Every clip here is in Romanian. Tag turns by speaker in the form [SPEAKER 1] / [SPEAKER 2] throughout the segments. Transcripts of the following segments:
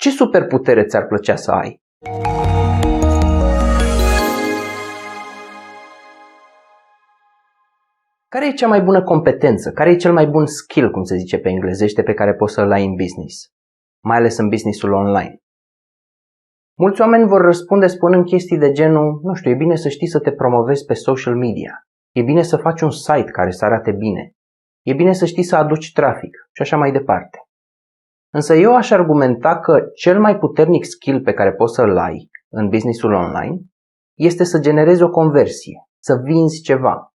[SPEAKER 1] ce superputere ți-ar plăcea să ai? Care e cea mai bună competență? Care e cel mai bun skill, cum se zice pe englezește, pe care poți să-l ai în business? Mai ales în businessul online. Mulți oameni vor răspunde spunând chestii de genul, nu știu, e bine să știi să te promovezi pe social media. E bine să faci un site care să arate bine. E bine să știi să aduci trafic și așa mai departe. Însă eu aș argumenta că cel mai puternic skill pe care poți să-l ai în businessul online este să generezi o conversie, să vinzi ceva.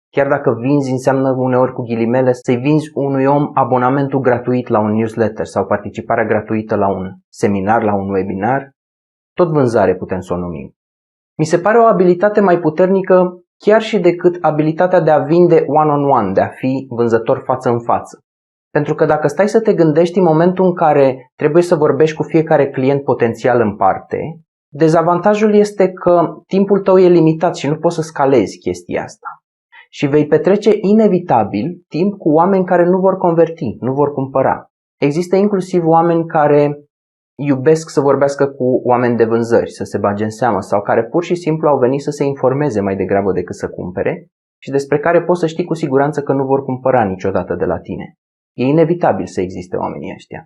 [SPEAKER 1] Chiar dacă vinzi înseamnă uneori cu ghilimele să-i vinzi unui om abonamentul gratuit la un newsletter sau participarea gratuită la un seminar, la un webinar, tot vânzare putem să o numim. Mi se pare o abilitate mai puternică chiar și decât abilitatea de a vinde one-on-one, de a fi vânzător față în față. Pentru că dacă stai să te gândești în momentul în care trebuie să vorbești cu fiecare client potențial în parte, dezavantajul este că timpul tău e limitat și nu poți să scalezi chestia asta. Și vei petrece inevitabil timp cu oameni care nu vor converti, nu vor cumpăra. Există inclusiv oameni care iubesc să vorbească cu oameni de vânzări, să se bage în seamă, sau care pur și simplu au venit să se informeze mai degrabă decât să cumpere și despre care poți să știi cu siguranță că nu vor cumpăra niciodată de la tine. E inevitabil să existe oamenii ăștia.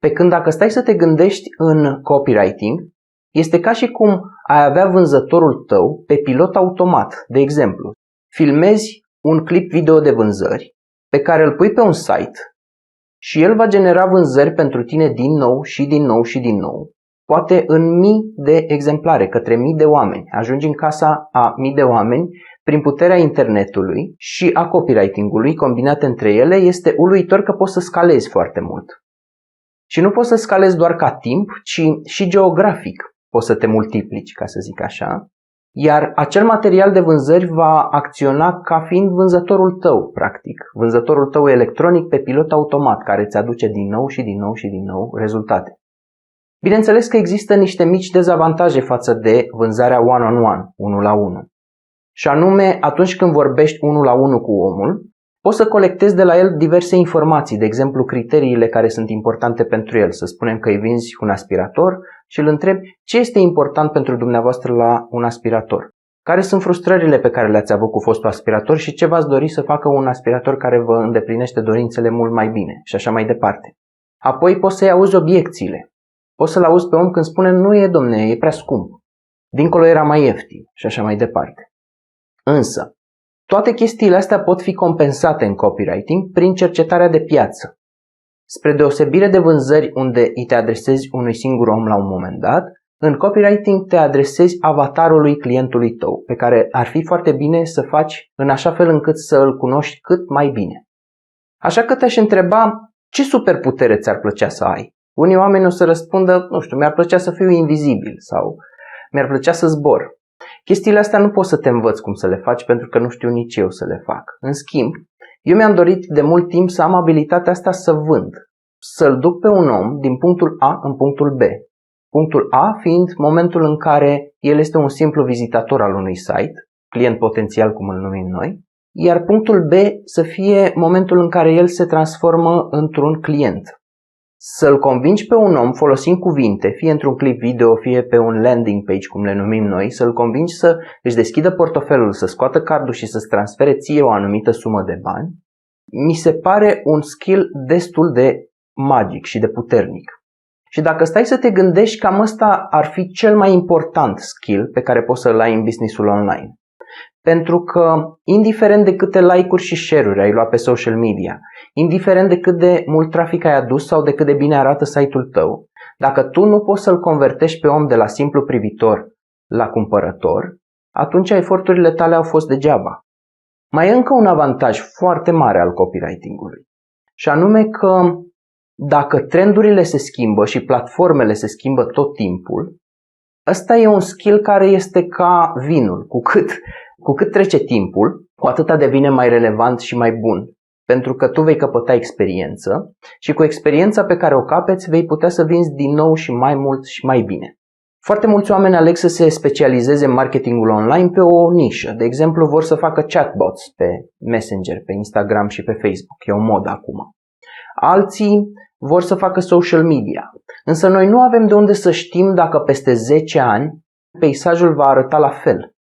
[SPEAKER 1] Pe când dacă stai să te gândești în copywriting, este ca și cum ai avea vânzătorul tău pe pilot automat. De exemplu, filmezi un clip video de vânzări pe care îl pui pe un site și el va genera vânzări pentru tine din nou și din nou și din nou. Poate în mii de exemplare, către mii de oameni. Ajungi în casa a mii de oameni prin puterea internetului și a copywriting-ului combinate între ele. Este uluitor că poți să scalezi foarte mult. Și nu poți să scalezi doar ca timp, ci și geografic poți să te multiplici, ca să zic așa. Iar acel material de vânzări va acționa ca fiind vânzătorul tău, practic. Vânzătorul tău electronic pe pilot automat, care îți aduce din nou și din nou și din nou rezultate. Bineînțeles că există niște mici dezavantaje față de vânzarea one-on-one, 1 la 1. Și anume, atunci când vorbești 1 la 1 cu omul, poți să colectezi de la el diverse informații, de exemplu criteriile care sunt importante pentru el. Să spunem că îi vinzi un aspirator și îl întrebi ce este important pentru dumneavoastră la un aspirator. Care sunt frustrările pe care le-ați avut cu fostul aspirator și ce v-ați dori să facă un aspirator care vă îndeplinește dorințele mult mai bine și așa mai departe. Apoi poți să-i auzi obiecțiile. Poți să-l auzi pe om când spune nu e, domne, e prea scump. Dincolo era mai ieftin și așa mai departe. Însă, toate chestiile astea pot fi compensate în copywriting prin cercetarea de piață. Spre deosebire de vânzări unde te adresezi unui singur om la un moment dat, în copywriting te adresezi avatarului clientului tău, pe care ar fi foarte bine să faci în așa fel încât să îl cunoști cât mai bine. Așa că te-aș întreba ce superputere ți-ar plăcea să ai. Unii oameni o să răspundă, nu știu, mi-ar plăcea să fiu invizibil sau mi-ar plăcea să zbor. Chestiile astea nu poți să te învăți cum să le faci pentru că nu știu nici eu să le fac. În schimb, eu mi-am dorit de mult timp să am abilitatea asta să vând, să-l duc pe un om din punctul A în punctul B. Punctul A fiind momentul în care el este un simplu vizitator al unui site, client potențial cum îl numim noi, iar punctul B să fie momentul în care el se transformă într-un client. Să-l convingi pe un om folosind cuvinte, fie într-un clip video, fie pe un landing page, cum le numim noi, să-l convingi să își deschidă portofelul, să scoată cardul și să-ți transfere ție o anumită sumă de bani, mi se pare un skill destul de magic și de puternic. Și dacă stai să te gândești, cam ăsta ar fi cel mai important skill pe care poți să-l ai în businessul online. Pentru că, indiferent de câte like-uri și share-uri ai luat pe social media, indiferent de cât de mult trafic ai adus sau de cât de bine arată site-ul tău, dacă tu nu poți să-l convertești pe om de la simplu privitor la cumpărător, atunci eforturile tale au fost degeaba. Mai e încă un avantaj foarte mare al copywriting-ului, și anume că dacă trendurile se schimbă și platformele se schimbă tot timpul, ăsta e un skill care este ca vinul. Cu cât trece timpul, cu atâta devine mai relevant și mai bun. Pentru că tu vei căpăta experiență și cu experiența pe care o capeți vei putea să vinzi din nou și mai mult și mai bine. Foarte mulți oameni aleg să se specializeze în marketingul online pe o nișă. De exemplu, vor să facă chatbots pe Messenger, pe Instagram și pe Facebook. E o modă acum. Alții vor să facă social media. Însă noi nu avem de unde să știm dacă peste 10 ani peisajul va arăta la fel.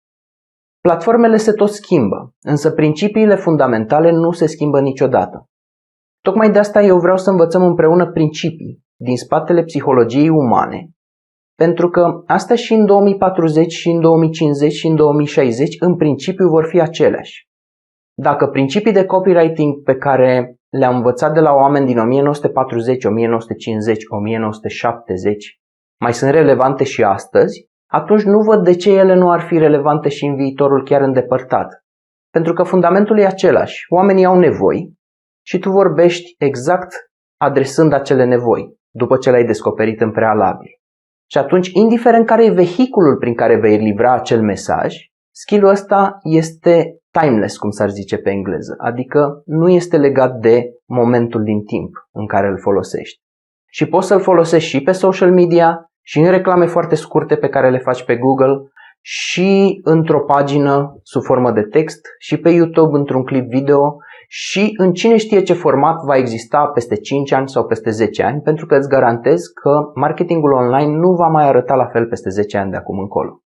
[SPEAKER 1] Platformele se tot schimbă, însă principiile fundamentale nu se schimbă niciodată. Tocmai de asta eu vreau să învățăm împreună principii din spatele psihologiei umane, pentru că astea și în 2040, și în 2050, și în 2060 în principiu vor fi aceleași. Dacă principii de copywriting pe care le-am învățat de la oameni din 1940, 1950, 1970 mai sunt relevante și astăzi, atunci nu văd de ce ele nu ar fi relevante și în viitorul chiar îndepărtat. Pentru că fundamentul e același. Oamenii au nevoi și tu vorbești exact adresând acele nevoi, după ce le-ai descoperit în prealabil. Și atunci, indiferent care e vehiculul prin care vei livra acel mesaj, skill-ul ăsta este timeless, cum s-ar zice pe engleză, adică nu este legat de momentul din timp în care îl folosești. Și poți să-l folosești și pe social media, și în reclame foarte scurte pe care le faci pe Google, și într-o pagină sub formă de text, și pe YouTube într-un clip video, și în cine știe ce format va exista peste 5 ani sau peste 10 ani, pentru că îți garantez că marketingul online nu va mai arăta la fel peste 10 ani de acum încolo.